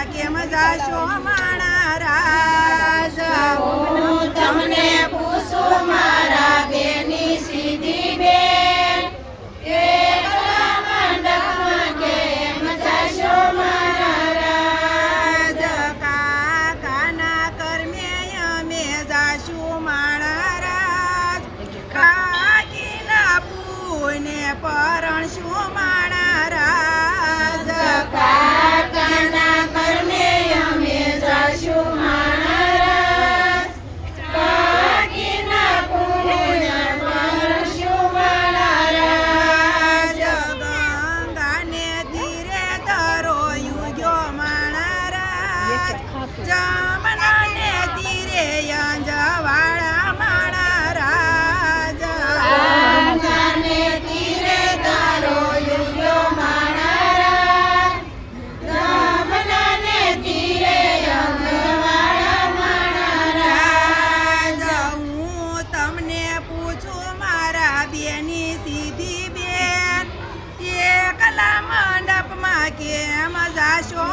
કેમ જાશો માણા રાજ હું તમને પૂછું મારા બેની સીધી બેન એકલા મંડપમાં કેમ જાશો મારા રાજ કાકાના કર્મે અમે જાશું માણા રાજ કાકીના પૂને પરણશું માણા રાજ કાકાના કર્મે અમે જાશું મારા રાજ કાકીના પૂને પરણશું મારા રાજ ગંગાને તીરે ધરો યુજો માણા રાજ જમનાને તીરે અંજવાળા માણા રાજ ગંગાને તીરે તારો યુગ્યો મારા રાજ જમનાને તીરે અંજવાળા મારા રાજ હું તમને પૂછું મારા બેની સીધી બેન એકલા મંડપમાં કેમ જાશો